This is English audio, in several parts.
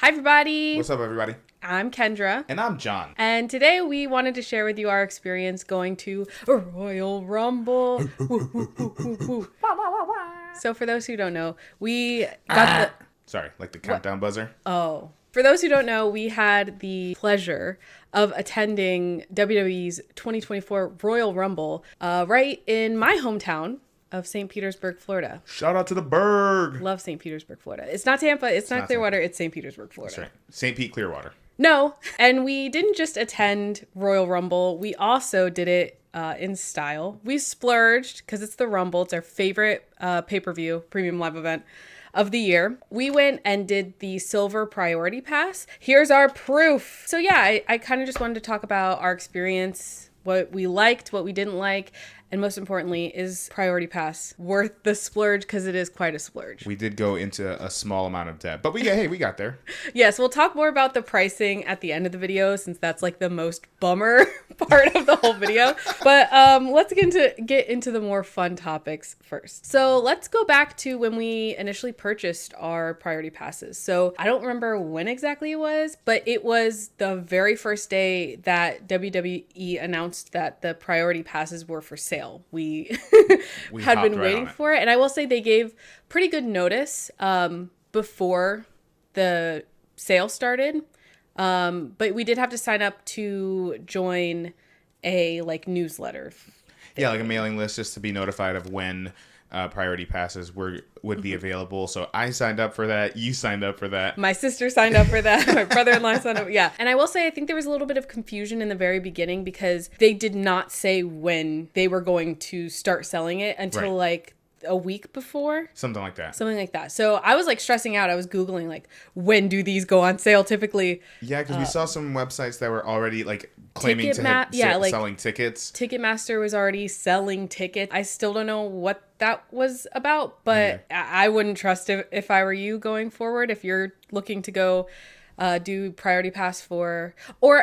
Hi, everybody. What's up, everybody? I'm Kendra. And I'm John. And today we wanted to share with you our experience going to a Royal Rumble. Woo, woo, woo, woo, woo. So for those who don't know, we got the... Sorry, like the countdown buzzer. Oh. For those who don't know, we had the pleasure of attending WWE's 2024 Royal Rumble right in my hometown of Saint Petersburg, Florida. Shout out to the Berg. Love Saint Petersburg, Florida. It's not Tampa. It's not Clearwater. It's Saint Petersburg, Florida. That's right. St. Pete, Clearwater. No. And we didn't just attend Royal Rumble. We also did it in style. We splurged because it's the Rumble. It's our favorite pay-per-view premium live event of the year. We went and did the Silver Priority Pass. Here's our proof. So yeah, I kind of just wanted to talk about our experience, what we liked, what we didn't like, and most importantly, is Priority Pass worth the splurge? Because it is quite a splurge. We did go into a small amount of debt, but we got there. Yes, we'll talk more about the pricing at the end of the video, since that's like the most bummer part of the whole video. But let's get into the more fun topics first. So let's go back to when we initially purchased our Priority Passes. So I don't remember when exactly it was, but it was the very first day that WWE announced that the Priority Passes were for sale. We had been waiting for it. And I will say they gave pretty good notice before the sale started. But we did have to sign up to join a newsletter. Yeah, like a mailing list just to be notified of when priority passes would be available. So I signed up for that. You signed up for that. My sister signed up for that. My brother-in-law signed up. Yeah. And I will say, I think there was a little bit of confusion in the very beginning because they did not say when they were going to start selling it until like a week before. Something like that. So I was like stressing out. I was Googling like, when do these go on sale typically? Yeah, because we saw some websites that were already like claiming to have selling tickets. Ticketmaster was already selling tickets. I still don't know what that was about, but I wouldn't trust it if I were you going forward. If you're looking to go do Priority Pass or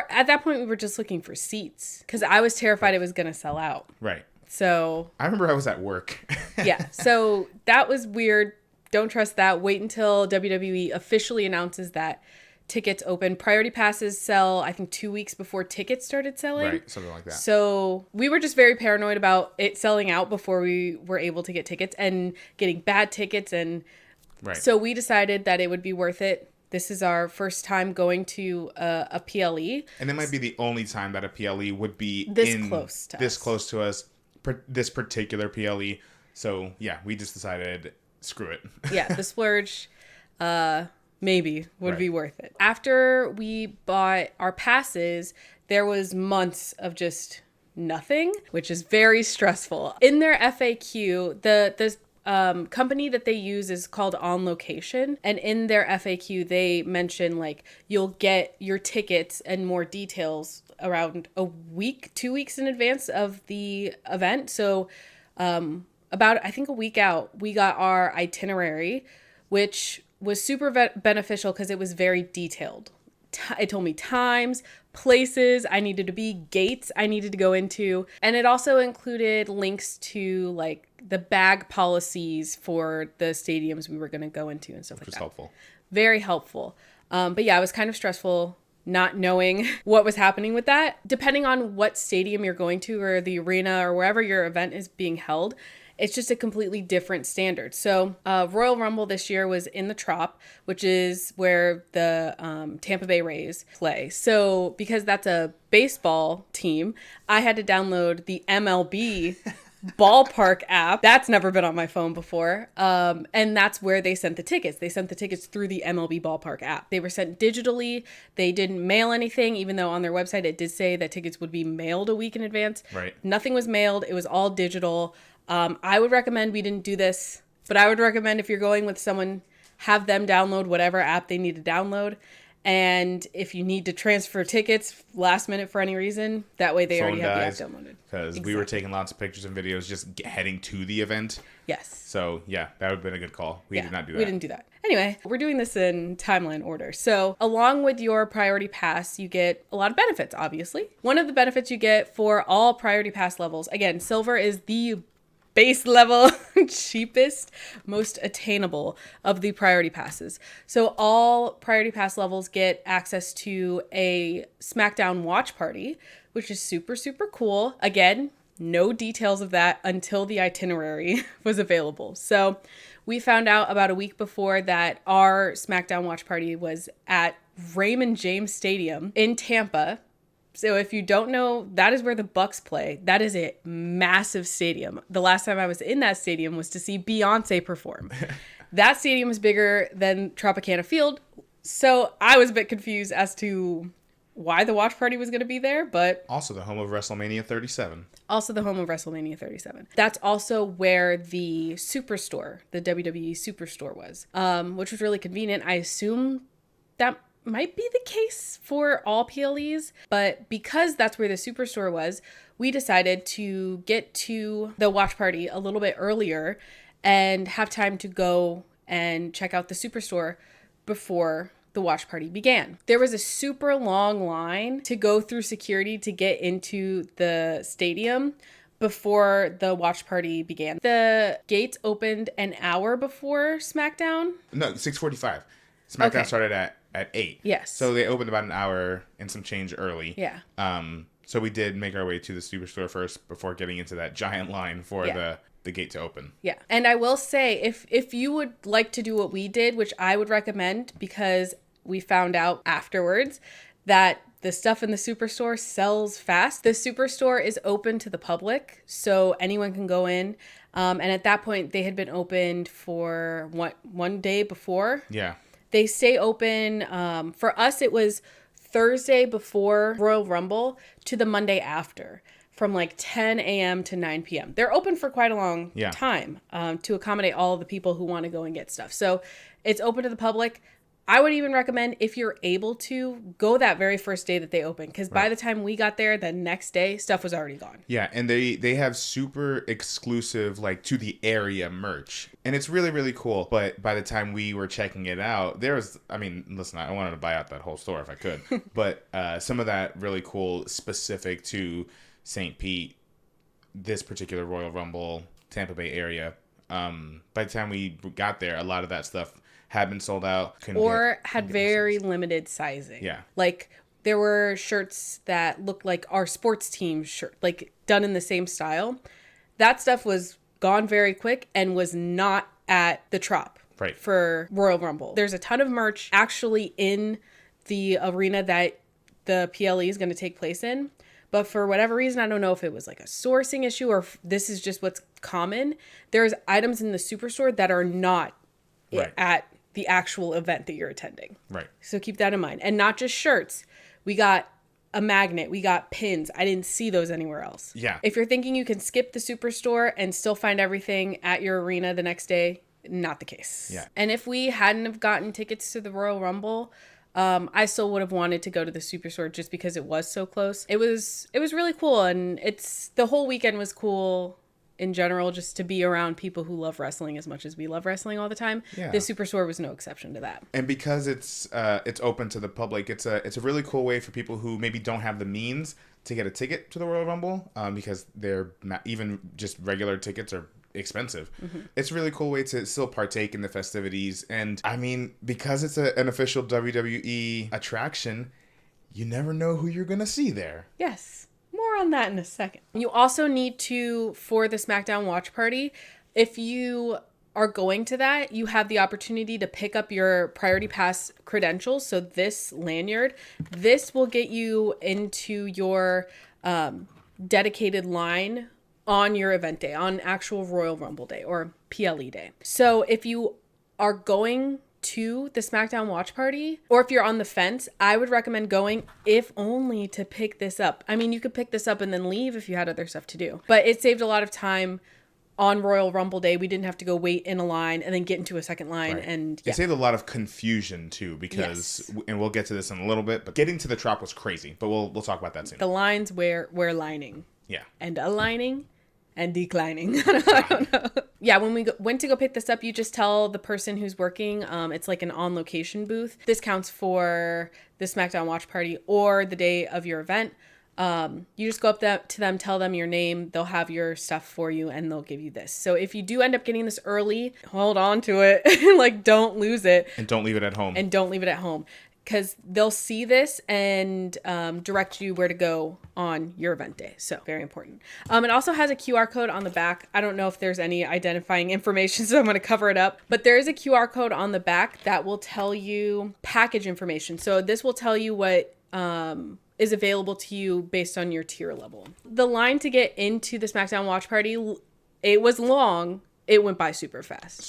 at that point we were just looking for seats because I was terrified it was going to sell out. Right. So I remember I was at work. Yeah. So that was weird. Don't trust that. Wait until WWE officially announces that tickets open. Priority passes sell, I think, 2 weeks before tickets started selling. Right. Something like that. So we were just very paranoid about it selling out before we were able to get tickets and getting bad tickets. And so we decided that it would be worth it. This is our first time going to a PLE. And it might be the only time that a PLE would be this close to us. This particular PLE. So yeah, we just decided, screw it. Yeah, the splurge maybe would be worth it. After we bought our passes, there was months of just nothing, which is very stressful. In their FAQ, the company that they use is called On Location, and in their FAQ they mention like you'll get your tickets and more details around a week, 2 weeks in advance of the event. So about I think a week out, we got our itinerary, which was super beneficial because it was very detailed. It told me times, places I needed to be, gates I needed to go into, and it also included links to like the bag policies for the stadiums we were going to go into and stuff like that. Which was helpful. Very helpful. But yeah, it was kind of stressful not knowing what was happening with that. Depending on what stadium you're going to or the arena or wherever your event is being held, it's just a completely different standard. So Royal Rumble this year was in the Trop, which is where the Tampa Bay Rays play. So because that's a baseball team, I had to download the MLB ballpark app. That's never been on my phone before. And that's where they sent the tickets. They sent the tickets through the MLB ballpark app. They were sent digitally. They didn't mail anything, even though on their website it did say that tickets would be mailed a week in advance. Right. Nothing was mailed. It was all digital. I would recommend, we didn't do this, but I would recommend if you're going with someone, have them download whatever app they need to download. And if you need to transfer tickets last minute for any reason, that way they already have the app downloaded. Because we were taking lots of pictures and videos just heading to the event. Yes. So yeah, that would have been a good call. We did not do that. We didn't do that. Anyway, we're doing this in timeline order. So along with your Priority Pass, you get a lot of benefits, obviously. One of the benefits you get for all Priority Pass levels, again, Silver is the base level, cheapest, most attainable of the priority passes. So all priority pass levels get access to a SmackDown watch party, which is super, super cool. Again, no details of that until the itinerary was available. So we found out about a week before that our SmackDown watch party was at Raymond James Stadium in Tampa. So if you don't know, that is where the Bucks play. That is a massive stadium. The last time I was in that stadium was to see Beyonce perform. That stadium is bigger than Tropicana Field. So I was a bit confused as to why the watch party was going to be there, but... Also the home of WrestleMania 37. Also the home of WrestleMania 37. That's also where the Superstore, the WWE Superstore was, which was really convenient. I assume that might be the case for all PLEs, but because that's where the Superstore was, we decided to get to the watch party a little bit earlier and have time to go and check out the Superstore before the watch party began. There was a super long line to go through security to get into the stadium before the watch party began. The gates opened an hour before SmackDown. No, 6:45. SmackDown started at 8. Yes. So they opened about an hour and some change early. Yeah. So we did make our way to the Superstore first before getting into that giant line for the gate to open. Yeah. And I will say, if you would like to do what we did, which I would recommend, because we found out afterwards that the stuff in the Superstore sells fast. The Superstore is open to the public, so anyone can go in. And at that point, they had been opened for one day before. Yeah. They stay open. For us, it was Thursday before Royal Rumble to the Monday after, from like 10 a.m. to 9 p.m. They're open for quite a long time to accommodate all of the people who want to go and get stuff. So it's open to the public. I would even recommend, if you're able to, go that very first day that they open. Because by the time we got there, the next day, stuff was already gone. Yeah, and they have super exclusive, like, to the area merch. And it's really, really cool. But by the time we were checking it out, listen, I wanted to buy out that whole store if I could. But some of that really cool, specific to Saint Pete, this particular Royal Rumble, Tampa Bay area. By the time we got there, a lot of that stuff had been sold out. Had very limited sizing. Yeah. Like, there were shirts that looked like our sports team shirt, like done in the same style. That stuff was gone very quick and was not at the Trop for Royal Rumble. There's a ton of merch actually in the arena that the PLE is going to take place in. But for whatever reason, I don't know if it was like a sourcing issue or if this is just what's common. There's items in the Superstore that are not at the actual event that you're attending. Right. So keep that in mind. And not just shirts. We got a magnet. We got pins. I didn't see those anywhere else. Yeah. If you're thinking you can skip the Superstore and still find everything at your arena the next day, not the case. Yeah. And if we hadn't have gotten tickets to the Royal Rumble, I still would have wanted to go to the Superstore just because it was so close. It was really cool. And the whole weekend was cool in general, just to be around people who love wrestling as much as we love wrestling all the time. Yeah. The Superstore was no exception to that. And because it's open to the public, it's a really cool way for people who maybe don't have the means to get a ticket to the Royal Rumble, because they're even just regular tickets are expensive. Mm-hmm. It's a really cool way to still partake in the festivities. And I mean, because it's an official WWE attraction, you never know who you're going to see there. Yes. More on that in a second. You also need to, for the SmackDown watch party, if you are going to that, you have the opportunity to pick up your Priority Pass credentials. So this lanyard, this will get you into your dedicated line on your event day, on actual Royal Rumble day or PLE day. So if you are going to the SmackDown watch party, or if you're on the fence, I would recommend going, if only to pick this up. I mean, you could pick this up and then leave if you had other stuff to do, but it saved a lot of time on Royal Rumble day. We didn't have to go wait in a line and then get into a second line. And it saved a lot of confusion too, because, and we'll get to this in a little bit, but getting to the Trop was crazy, but we'll talk about that soon. The lines were lining. Yeah. And aligning. And declining. I don't know. Yeah, when we went to go pick this up, you just tell the person who's working, it's like an on-location booth. This counts for the SmackDown watch party or the day of your event. You just go up to them, tell them your name. They'll have your stuff for you and they'll give you this. So if you do end up getting this early, hold on to it. Like, don't lose it. And don't leave it at home. Because they'll see this and direct you where to go on your event day. So very important. It also has a QR code on the back. I don't know if there's any identifying information, so I'm going to cover it up. But there is a QR code on the back that will tell you package information. So this will tell you what is available to you based on your tier level. The line to get into the SmackDown watch party, it was long. It went by super fast.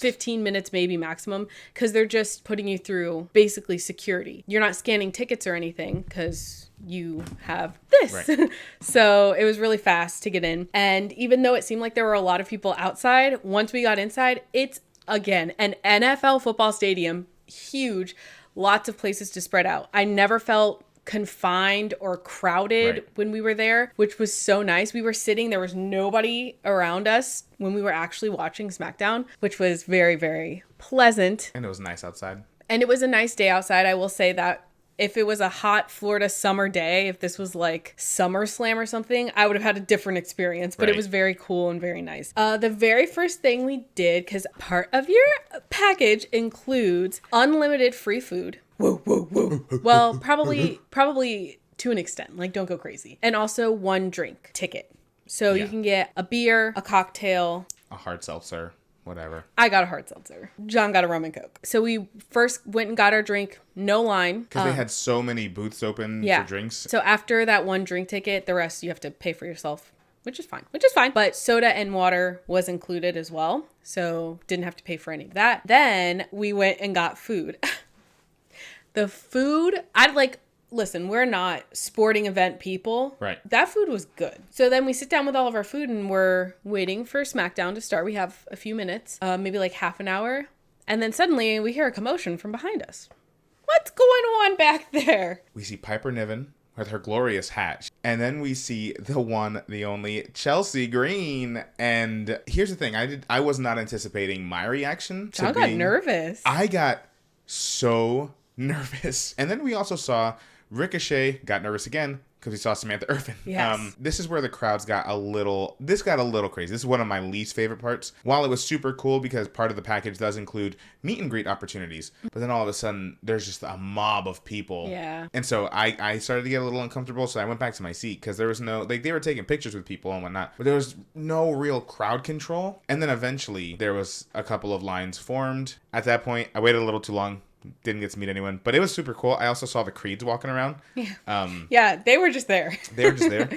15 minutes maybe maximum, because they're just putting you through basically security. You're not scanning tickets or anything because you have this. Right. So it was really fast to get in. And even though it seemed like there were a lot of people outside, once we got inside, it's, again, an NFL football stadium, huge, lots of places to spread out. I never felt confined or crowded when we were there, which was so nice. We were sitting, there was nobody around us when we were actually watching SmackDown, which was very, very pleasant. And it was nice outside. And it was a nice day outside. I will say that if it was a hot Florida summer day, if this was like SummerSlam or something, I would have had a different experience, but it was very cool and very nice. The very first thing we did, because part of your package includes unlimited free food. Whoa, whoa, whoa. Well, probably to an extent. Like, don't go crazy. And also one drink ticket. So you can get a beer, a cocktail, a hard seltzer, whatever. I got a hard seltzer. John got a rum and coke. So we first went and got our drink, no line. Because they had so many booths open for drinks. So after that one drink ticket, the rest you have to pay for yourself. Which is fine. But soda and water was included as well. So didn't have to pay for any of that. Then we went and got food. The food, listen, we're not sporting event people. Right. That food was good. So then we sit down with all of our food and we're waiting for SmackDown to start. We have a few minutes, maybe like half an hour. And then suddenly we hear a commotion from behind us. What's going on back there? We see Piper Niven with her glorious hat. And then we see the one, the only Chelsea Green. And here's the thing. I was not anticipating my reaction. I got nervous. I got so nervous. And then we also saw Ricochet got nervous again because we saw Samantha Irvin. Yes. This is where the crowds got a little crazy. This is one of my least favorite parts. While it was super cool because part of the package does include meet and greet opportunities, but then all of a sudden there's just a mob of people. Yeah. And so I started to get a little uncomfortable, so I went back to my seat because there was no, they were taking pictures with people and whatnot, but there was no real crowd control. And then eventually there was a couple of lines formed. At that point, I waited a little too long. Didn't get to meet anyone, but it was super cool. I also saw the Creeds walking around. Yeah, they were just there.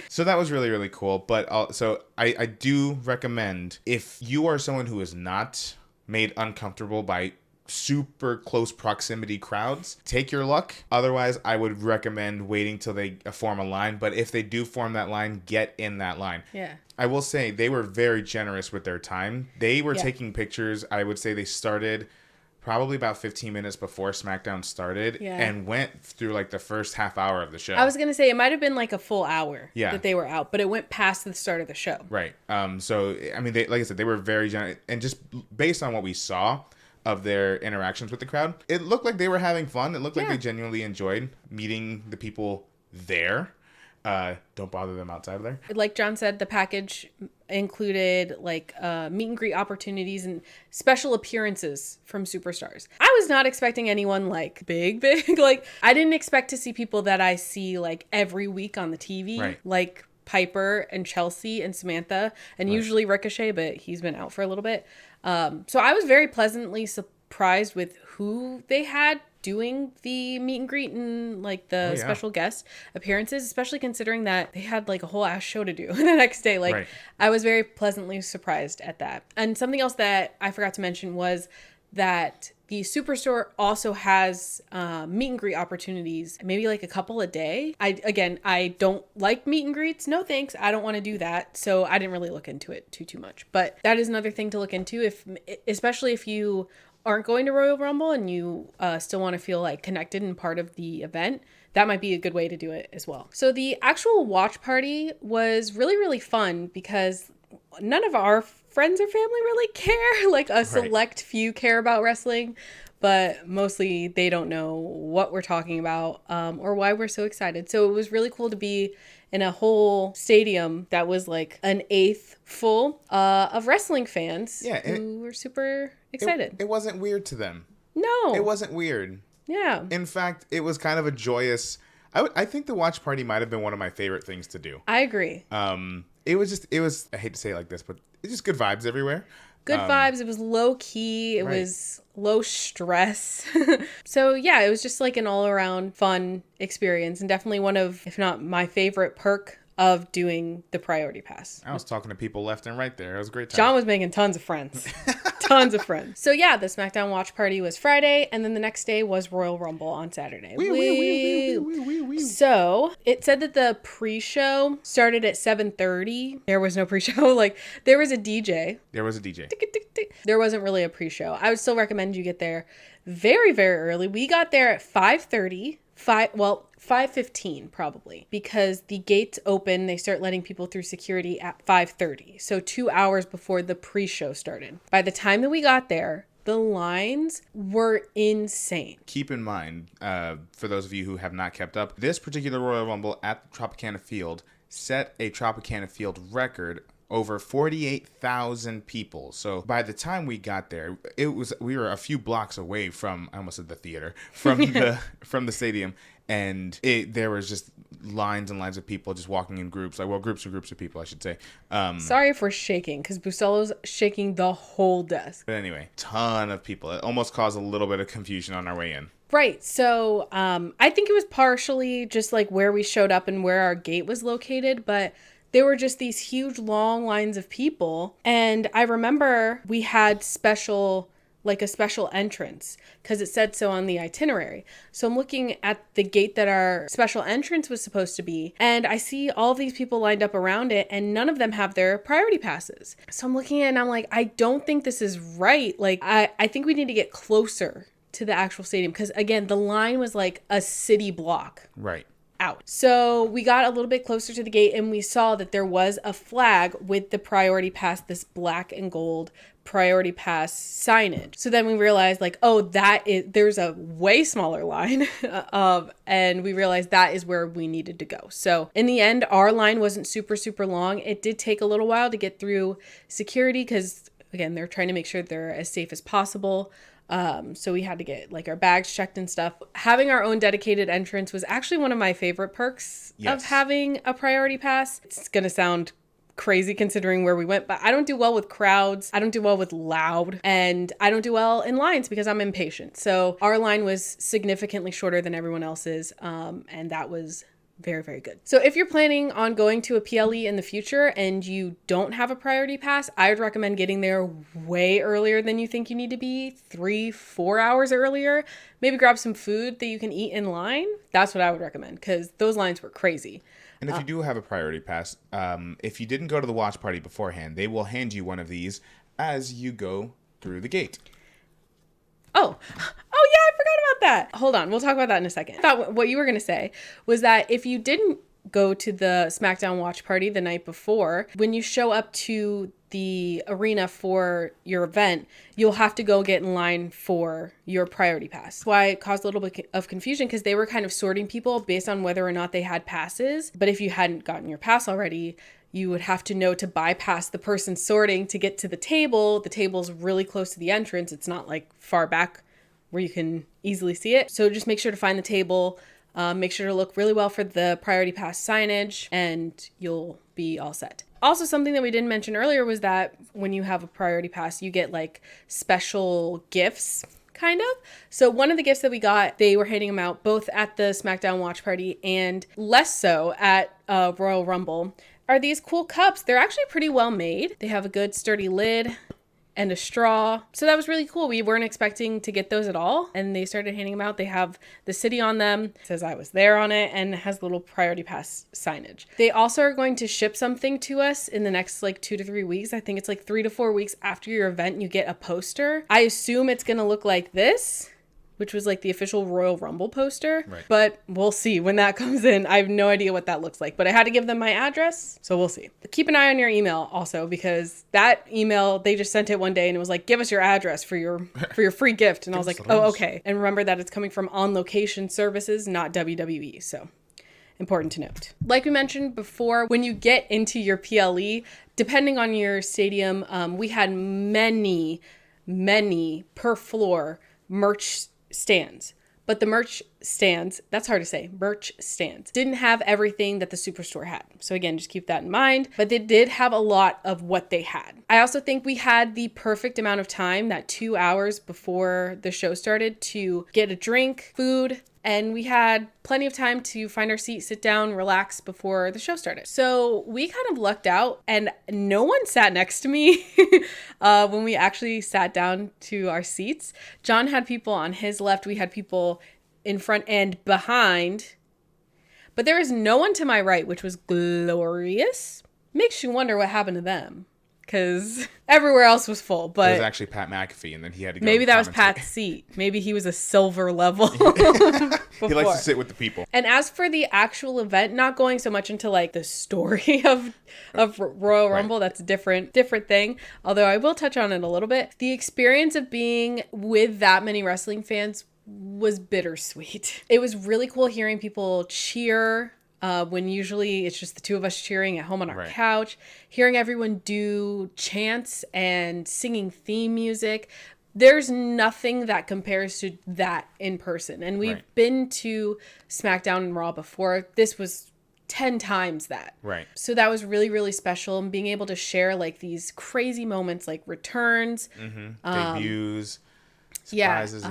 So that was really, really cool. But so I do recommend, if you are someone who is not made uncomfortable by super close proximity crowds, take your luck. Otherwise, I would recommend waiting till they form a line. But if they do form that line, get in that line. Yeah. I will say they were very generous with their time. They were taking pictures. I would say they started probably about 15 minutes before SmackDown started and went through like the first half hour of the show. I was going to say it might have been like a full hour that they were out, but it went past the start of the show. Right. So, I mean, like I said, they were very generous. And just based on what we saw of their interactions with the crowd, it looked like they were having fun. It looked like they genuinely enjoyed meeting the people there. Don't bother them outside of there. Like John said, the package included like meet and greet opportunities and special appearances from superstars. I was not expecting anyone like big. Like, I didn't expect to see people that I see like every week on the TV, like Piper and Chelsea and Samantha, and usually Ricochet, but he's been out for a little bit. So I was very pleasantly surprised with who they had doing the meet and greet and like the special guest appearances, especially considering that they had like a whole ass show to do the next day. Like, I was very pleasantly surprised at that. And something else that I forgot to mention was that the Superstore also has meet and greet opportunities, maybe like a couple a day. I don't like meet and greets. No thanks. I don't want to do that. So I didn't really look into it too much. But that is another thing to look into, especially if you aren't going to Royal Rumble and you still want to feel like connected and part of the event. That might be a good way to do it as well. So the actual watch party was really, really fun because none of our friends or family really care. Like, a select few care about wrestling, but mostly they don't know what we're talking about or why we're so excited. So it was really cool to be in a whole stadium that was like an eighth full of wrestling fans who were super excited. It wasn't weird to them. No. It wasn't weird. Yeah. In fact, it was kind of a joyous... I think the watch party might have been one of my favorite things to do. I agree. It was, I hate to say it like this, but it's just good vibes everywhere. Good vibes. It was low key. It was low stress. So yeah, it was just like an all around fun experience, and definitely one of, if not my favorite perk of doing the Priority Pass. I was talking to people left and right there. It was a great time. John was making tons of friends. Tons of friends. So yeah, the SmackDown watch party was Friday, and then the next day was Royal Rumble on Saturday. So it said that the pre-show started at 7:30. There was no pre-show. Like, there was a DJ. There was a DJ. There wasn't really a pre-show. I would still recommend you get there very, very early. We got there at 5:30. 5:15 probably, because the gates open. They start letting people through security at 5:30. So 2 hours before the pre-show started. By the time that we got there, the lines were insane. Keep in mind, for those of you who have not kept up, this particular Royal Rumble at Tropicana Field set a Tropicana Field record. Over 48,000 people. So by the time we got there, we were a few blocks away from, I almost said the theater, from the stadium, and there was just lines and lines of people just walking in groups, groups of people, I should say. Sorry if we're shaking, because Bustelo's shaking the whole desk. But anyway, ton of people. It almost caused a little bit of confusion on our way in. Right. So I think it was partially just like where we showed up and where our gate was located, but there were just these huge long lines of people. And I remember we had a special entrance because it said so on the itinerary. So I'm looking at the gate that our special entrance was supposed to be, and I see all these people lined up around it, and none of them have their priority passes. So I'm looking at it and I'm like, I don't think this is right. Like, I think we need to get closer to the actual stadium, because again, the line was like a city block. Right. Out. So we got a little bit closer to the gate, and we saw that there was a flag with the Priority Pass, this black and gold Priority Pass signage. So then we realized, like, oh, there's a way smaller line and we realized that is where we needed to go. So in the end, our line wasn't super, super long. It did take a little while to get through security because, again, they're trying to make sure they're as safe as possible. So we had to get like our bags checked and stuff. Having our own dedicated entrance was actually one of my favorite perks of having a Priority Pass. It's going to sound crazy considering where we went, but I don't do well with crowds. I don't do well with loud, and I don't do well in lines because I'm impatient. So our line was significantly shorter than everyone else's. And that was very, very good. So if you're planning on going to a PLE in the future and you don't have a Priority Pass, I would recommend getting there way earlier than you think you need to be, 3-4 hours earlier. Maybe grab some food that you can eat in line. That's what I would recommend, because those lines were crazy. And if you do have a Priority Pass, if you didn't go to the watch party beforehand, they will hand you one of these as you go through the gate. Oh yeah, I forgot about that. Hold on, we'll talk about that in a second. I thought what you were going to say was that if you didn't go to the SmackDown watch party the night before, when you show up to the arena for your event, you'll have to go get in line for your Priority Pass. Why it caused a little bit of confusion, because they were kind of sorting people based on whether or not they had passes. But if you hadn't gotten your pass already, you would have to know to bypass the person sorting to get to the table. The table's really close to the entrance. It's not like far back where you can easily see it. So just make sure to find the table. Make sure to look really well for the Priority Pass signage, and you'll be all set. Also, something that we didn't mention earlier was that when you have a Priority Pass, you get like special gifts, kind of. So one of the gifts that we got, they were handing them out both at the SmackDown watch party and less so at Royal Rumble, are these cool cups. They're actually pretty well made. They have a good sturdy lid and a straw. So that was really cool. We weren't expecting to get those at all. And they started handing them out. They have the city on them. It says I was there on it, and it has little Priority Pass signage. They also are going to ship something to us in the next like 2 to 3 weeks. I think it's like 3 to 4 weeks after your event, you get a poster. I assume it's going to look like this, which was like the official Royal Rumble poster. Right. But we'll see when that comes in. I have no idea what that looks like, but I had to give them my address, so we'll see. Keep an eye on your email also, because that email, they just sent it one day and it was like, give us your address for your free gift. And I was like, oh, okay. And remember that it's coming from On Location Services, not WWE. So important to note. Like we mentioned before, when you get into your PLE, depending on your stadium, we had many per floor merch stands. But the merch stands, that's hard to say, merch stands, didn't have everything that the Superstore had. So again, just keep that in mind. But they did have a lot of what they had. I also think we had the perfect amount of time, that 2 hours before the show started, to get a drink, food, and we had plenty of time to find our seat, sit down, relax before the show started. So we kind of lucked out, and no one sat next to me when we actually sat down to our seats. John had people on his left. We had people in front and behind. But there was no one to my right, which was glorious. Makes you wonder what happened to them, because everywhere else was full. But it was actually Pat McAfee, and then he had to go. Maybe that was Pat's seat. Maybe he was a silver level. He likes to sit with the people. And as for the actual event, not going so much into like the story of Royal Rumble, right. That's a different thing. Although I will touch on it a little bit. The experience of being with that many wrestling fans was bittersweet. It was really cool hearing people cheer. When usually it's just the two of us cheering at home on our right. couch, hearing everyone do chants and singing theme music. There's nothing that compares to that in person. And we've right. been to SmackDown and Raw before. This was 10 times that. Right. So that was really, really special. And being able to share like these crazy moments, like returns, debuts, surprises,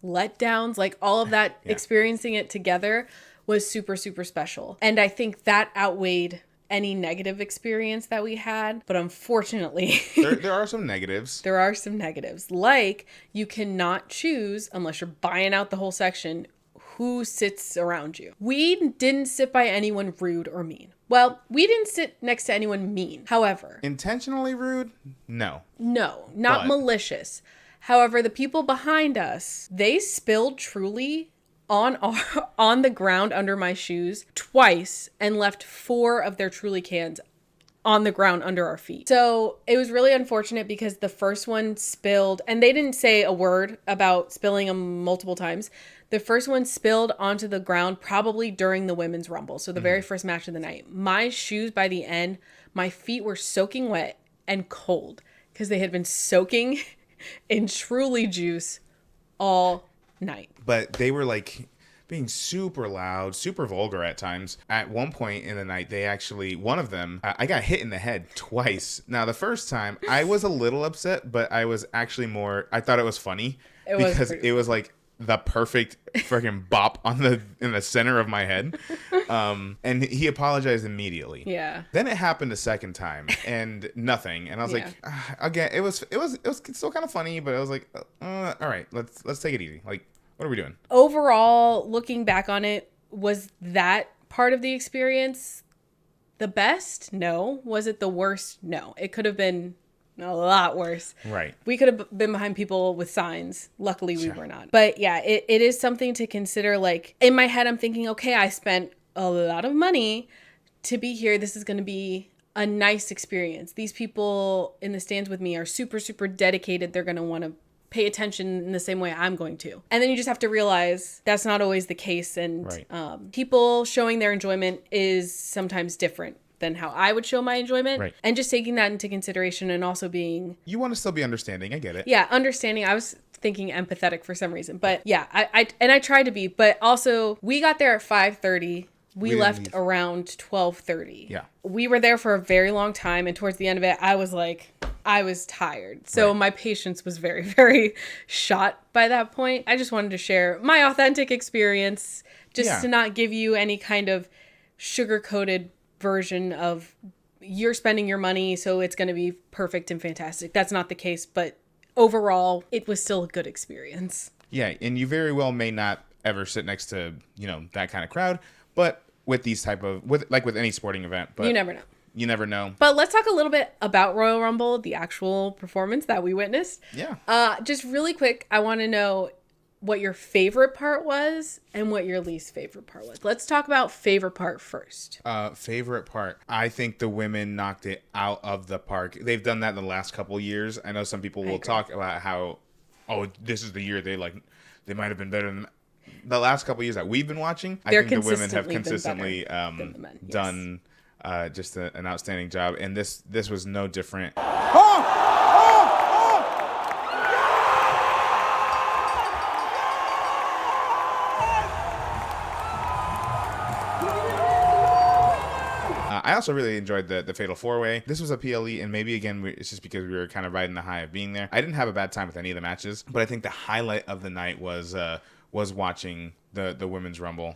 letdowns, like all of that, experiencing it together was super, super special. And I think that outweighed any negative experience that we had. But unfortunately, there are some negatives. There are some negatives. Like, you cannot choose, unless you're buying out the whole section, who sits around you. We didn't sit by anyone rude or mean. Well, we didn't sit next to anyone mean. However, intentionally rude? No. No, not malicious. However, the people behind us, they spilled Truly on the ground under my shoes twice and left 4 of their Truly cans on the ground under our feet. So it was really unfortunate because the first one spilled, and they didn't say a word about spilling them multiple times. The first one spilled onto the ground probably during the Women's Rumble. So the very first match of the night. My shoes, by the end, my feet were soaking wet and cold because they had been soaking in Truly juice all night. But they were like being super loud, super vulgar at times. At one point in the night, they actually, one of them, I got hit in the head twice. Now, the first time, I was a little upset, but I was actually I thought it was funny because it was like the perfect freaking bop in the center of my head. And he apologized immediately. Yeah. Then it happened a second time and nothing. And I was like, again, it was still kind of funny, but I was like, all right, let's take it easy. Like, what are we doing? Overall, looking back on it, was that part of the experience the best? No. Was it the worst? No. It could have been a lot worse. Right. We could have been behind people with signs. Luckily, we were not. But yeah, it is something to consider. Like, in my head, I'm thinking, okay, I spent a lot of money to be here. This is going to be a nice experience. These people in the stands with me are super, super dedicated. They're going to want to pay attention in the same way I'm going to. And then you just have to realize that's not always the case. And people showing their enjoyment is sometimes different than how I would show my enjoyment. Right. And just taking that into consideration and also being... You want to still be understanding. I get it. Yeah, understanding. I was thinking empathetic for some reason. But yeah, I tried to be. But also, we got there at 5:30. We left around 12:30. Yeah. We were there for a very long time. And towards the end of it, I was tired. So my patience was very, very shot by that point. I just wanted to share my authentic experience, just to not give you any kind of sugar-coated version of you're spending your money, so it's going to be perfect and fantastic. That's not the case, but overall, it was still a good experience. Yeah, and you very well may not ever sit next to, that kind of crowd, but with these with any sporting event. But you never know. You never know. But let's talk a little bit about Royal Rumble, the actual performance that we witnessed. Yeah. Just really quick, I want to know, what your favorite part was and what your least favorite part was. Let's talk about favorite part first. Favorite part. I think the women knocked it out of the park. They've done that the last couple of years. I know some people will talk about how, this is the year they might have been better than the last couple of years that we've been watching. I think the women have consistently done just an outstanding job, and this was no different. I also really enjoyed the Fatal 4-Way. This was a PLE, and maybe, again, it's just because we were kind of riding the high of being there. I didn't have a bad time with any of the matches, but I think the highlight of the night was watching the Women's Rumble.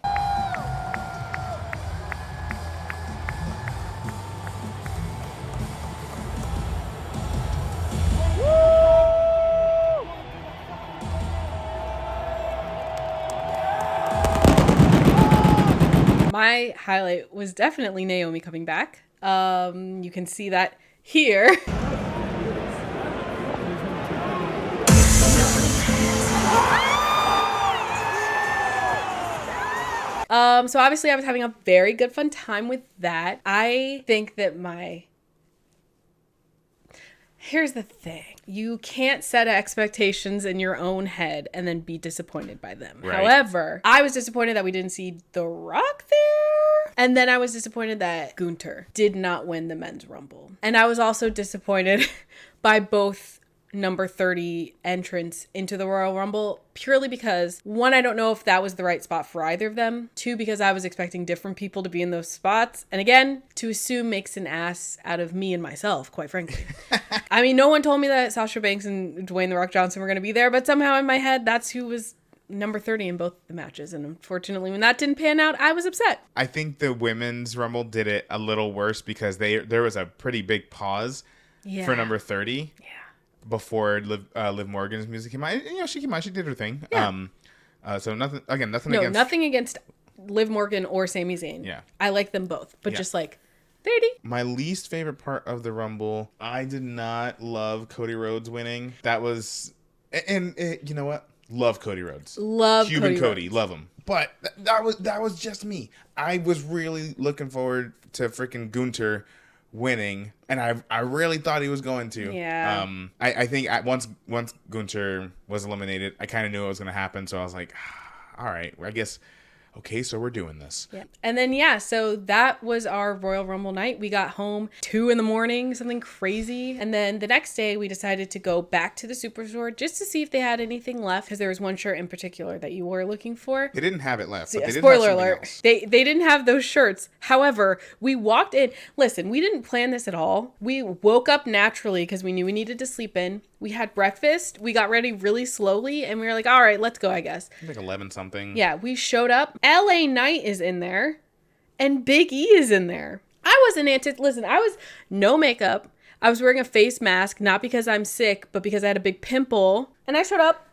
My highlight was definitely Naomi coming back. You can see that here. So obviously I was having a very good fun time with that. I think that here's the thing. You can't set expectations in your own head and then be disappointed by them. Right. However, I was disappointed that we didn't see The Rock there. And then I was disappointed that Gunther did not win the Men's Rumble. And I was also disappointed by both number 30 entrants into the Royal Rumble, purely because, one, I don't know if that was the right spot for either of them. Two, because I was expecting different people to be in those spots. And again, to assume makes an ass out of me and myself, quite frankly. I mean, no one told me that Sasha Banks and Dwayne The Rock Johnson were going to be there, but somehow in my head, that's who was number 30 in both the matches. And unfortunately, when that didn't pan out, I was upset. I think the Women's Rumble did it a little worse because there was a pretty big pause for number 30. Yeah. Before Liv Morgan's music came out. You know, she came out, she did her thing. Yeah. So nothing against Liv Morgan or Sami Zayn. Yeah. I like them both, but just like 30. My least favorite part of the Rumble, I did not love Cody Rhodes winning. That was, and you know what? Love Cody Rhodes. Love Cuban Cody. Love him. But that was just me. I was really looking forward to freaking Gunther winning, and I really thought he was going to. Yeah. I think once Gunther was eliminated, I kind of knew it was going to happen, so I was like, all right, I guess, okay, so we're doing this. Yeah. And then, so that was our Royal Rumble night. We got home 2 a.m, something crazy. And then the next day, we decided to go back to the Superstore just to see if they had anything left, because there was one shirt in particular that you were looking for. They didn't have it left. But they didn't spoiler have alert. else. They didn't have those shirts. However, we walked in. Listen, we didn't plan this at all. We woke up naturally because we knew we needed to sleep in. We had breakfast. We got ready really slowly, and we were like, all right, let's go, I guess. Like 11 something. Yeah, we showed up. LA Knight is in there, and Big E is in there. I was no makeup. I was wearing a face mask, not because I'm sick, but because I had a big pimple. And I showed up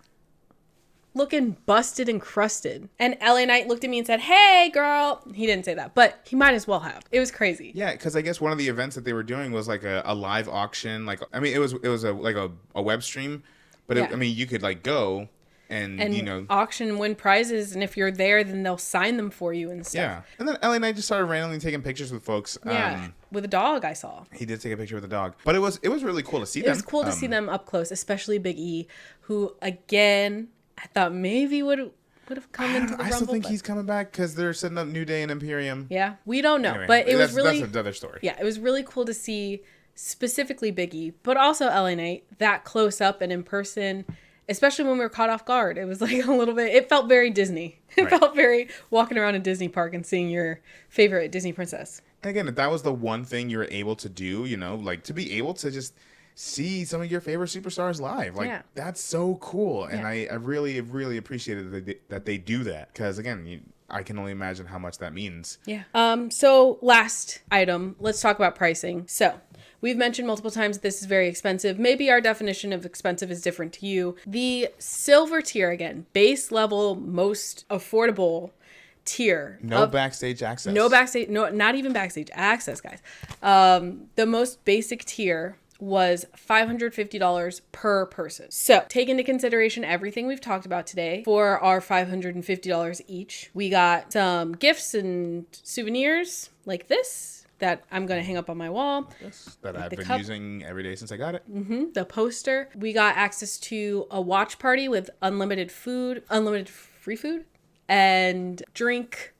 looking busted and crusted. And LA Knight looked at me and said, "Hey, girl." He didn't say that, but he might as well have. It was crazy. Yeah, because I guess one of the events that they were doing was like a live auction. Like, I mean, it was a web stream, but I mean, you could like go and you know, auction and win prizes, and if you're there, then they'll sign them for you and stuff. Yeah, and then LA Knight just started randomly taking pictures with folks. Yeah, with a dog I saw. He did take a picture with a dog, but it was really cool to see them. It was cool to see them up close, especially Big E, who again I thought maybe would have come into the Rumble. I still think he's coming back because they're setting up New Day and Imperium. Yeah, we don't know, anyway, but that's another story. Yeah, it was really cool to see specifically Big E, but also LA Knight that close up and in person. Especially when we were caught off guard. It was like a little bit, it felt very Disney. It felt very walking around a Disney park and seeing your favorite Disney princess. And again, if that was the one thing you were able to do, you know, like to be able to just see some of your favorite superstars live. Like, that's so cool. And I really, really appreciated that they do that. Because, again, I can only imagine how much that means. Yeah. So, last item. Let's talk about pricing. So, we've mentioned multiple times that this is very expensive. Maybe our definition of expensive is different to you. The silver tier, again, base level, most affordable tier. No backstage access. No, not even backstage access, guys. The most basic tier was $550 per person. So take into consideration everything we've talked about today. For our $550 each, we got some gifts and souvenirs like this that I'm going to hang up on my wall. Yes, that like I've been cup. using every day since I got it. The poster. We got access to a watch party with unlimited food, unlimited free food, and drink.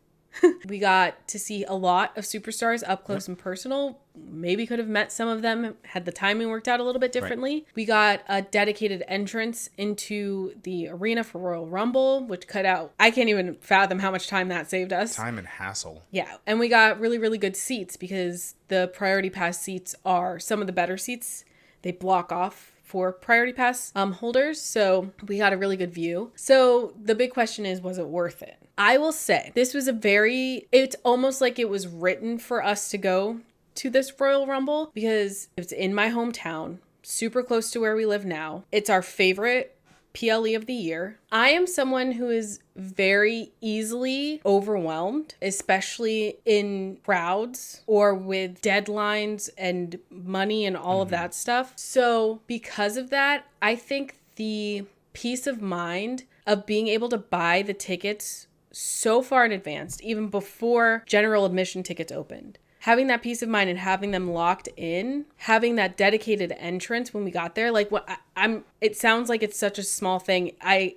We got to see a lot of superstars up close and personal. Maybe could have met some of them had the timing worked out a little bit differently. Right. We got a dedicated entrance into the arena for Royal Rumble, which cut out. I can't even fathom how much time that saved us. Time and hassle. Yeah. And we got really, really good seats because the Priority Pass seats are some of the better seats. They block off for Priority Pass holders. So we got a really good view. So the big question is, was it worth it? I will say this was it's almost like it was written for us to go to this Royal Rumble because it's in my hometown, super close to where we live now. It's our favorite PLE of the year. I am someone who is very easily overwhelmed, especially in crowds or with deadlines and money and all of that stuff. So because of that, I think the peace of mind of being able to buy the tickets so far in advance, even before general admission tickets opened, having that peace of mind and having them locked in, having that dedicated entrance when we got there, like what it sounds like it's such a small thing.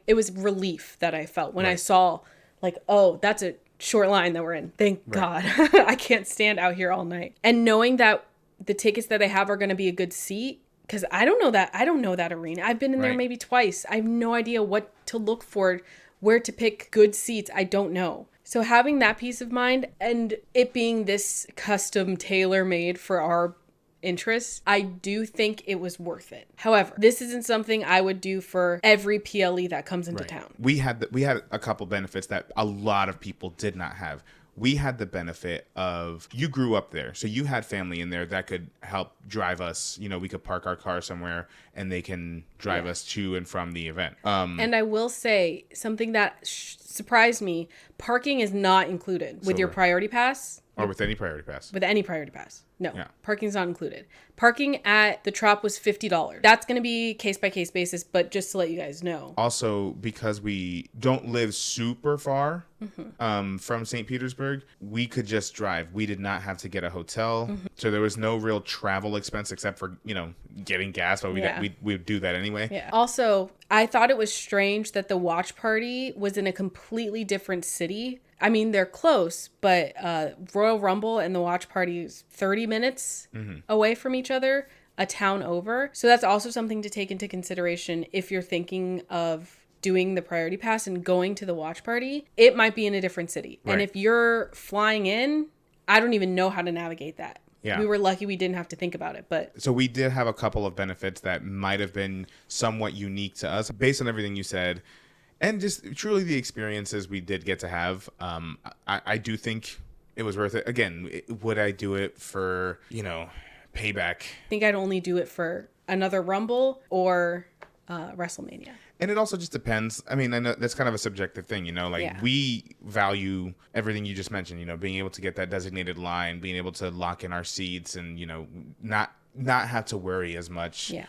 It was relief that I felt when I saw like, oh, that's a short line that we're in. Thank God. I can't stand out here all night. And knowing that the tickets that I have are going to be a good seat, because I don't know that arena. I've been in there maybe twice. I have no idea what to look for, where to pick good seats. I don't know. So having that peace of mind and it being this custom tailor-made for our interests, I do think it was worth it. However, this isn't something I would do for every PLE that comes into town. We had a couple benefits that a lot of people did not have. We had the benefit of, you grew up there, so you had family in there that could help drive us. You know, we could park our car somewhere and they can drive us to and from the event. And I will say something that surprised me, parking is not included with your Priority Pass. Or with any Priority Pass. With any Priority Pass. No, parking's not included. Parking at the Trop was $50. That's going to be case-by-case basis, but just to let you guys know. Also, because we don't live super far from Saint Petersburg, we could just drive. We did not have to get a hotel. So there was no real travel expense except for, getting gas, but we'd do that anyway. Yeah. Also, I thought it was strange that the watch party was in a completely different city. I mean, they're close, but Royal Rumble and the watch party is 30 minutes away from each other, a town over. So that's also something to take into consideration if you're thinking of doing the Priority Pass and going to the watch party. It might be in a different city. Right. And if you're flying in, I don't even know how to navigate that. Yeah. We were lucky we didn't have to think about it. But so we did have a couple of benefits that might have been somewhat unique to us based on everything you said. And just truly the experiences we did get to have. I do think it was worth it. Again, would I do it for, payback? I think I'd only do it for another Rumble or WrestleMania. And it also just depends. I mean, I know that's kind of a subjective thing, we value everything you just mentioned, being able to get that designated line, being able to lock in our seats and, not have to worry as much. Yeah.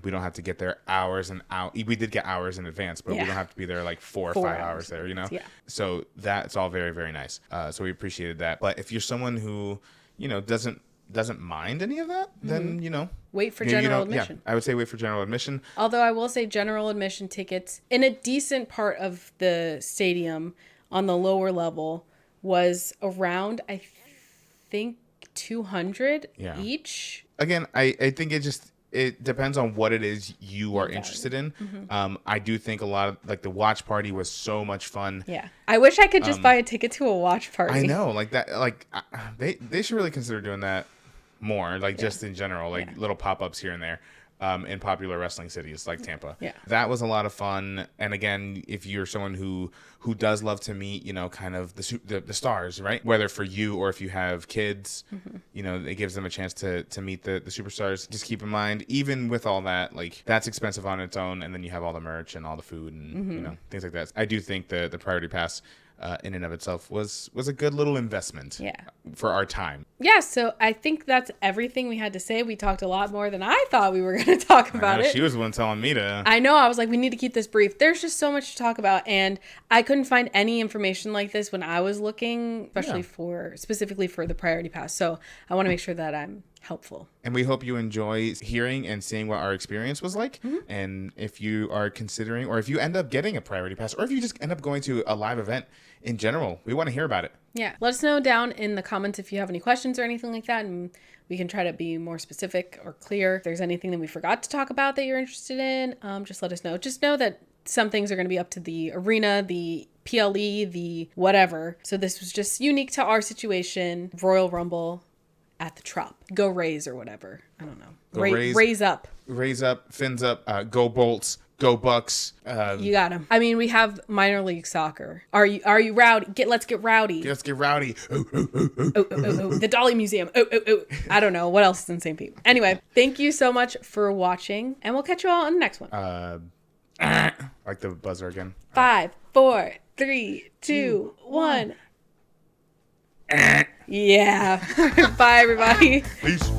We don't have to get there hours and out. We did get hours in advance, but we don't have to be there like 4 or 5 hours there, Yeah. So that's all very, very nice. So we appreciated that. But if you're someone who, doesn't mind any of that, then, wait for general admission. Yeah, I would say wait for general admission. Although I will say general admission tickets in a decent part of the stadium on the lower level was around, I think, 200 each. Again, I think it depends on what it is you are interested in. I do think a lot of the watch party was so much fun. Yeah. I wish I could just buy a ticket to a watch party. I know, they should really consider doing that more, just in general, little pop-ups here and there. In popular wrestling cities like Tampa. Yeah. That was a lot of fun. And again, if you're someone who does love to meet, kind of the stars, right? Whether for you or if you have kids, it gives them a chance to meet the superstars. Just keep in mind, even with all that, that's expensive on its own. And then you have all the merch and all the food and, things like that. I do think the Priority Pass in and of itself was a good little investment. Yeah. For our time. Yeah, so I think that's everything we had to say. We talked a lot more than I thought we were going to talk about it. She was the one telling me to. I know. I was like, we need to keep this brief. There's just so much to talk about. And I couldn't find any information like this when I was looking, especially specifically for the Priority Pass. So I want to make sure that I'm helpful. And we hope you enjoy hearing and seeing what our experience was like. Mm-hmm. And if you are considering, or if you end up getting a Priority Pass, or if you just end up going to a live event in general, we want to hear about it. Yeah. Let us know down in the comments if you have any questions or anything like that. And we can try to be more specific or clear. If there's anything that we forgot to talk about that you're interested in, just let us know. Just know that some things are going to be up to the arena, the PLE, the whatever. So this was just unique to our situation. Royal Rumble at the Trop. Go Rays or whatever. I don't know. Raise up. Raise up, fins up, go Bolts, go Bucks. You got them. I mean, we have minor league soccer. Are you rowdy? Let's get rowdy. Let's get rowdy. The Dolly Museum. I don't know what else is in St. Pete. Anyway, thank you so much for watching, and we'll catch you all on the next one. Like the buzzer again. 5, 4, 3, 2, 1. Yeah. Bye, everybody. Peace.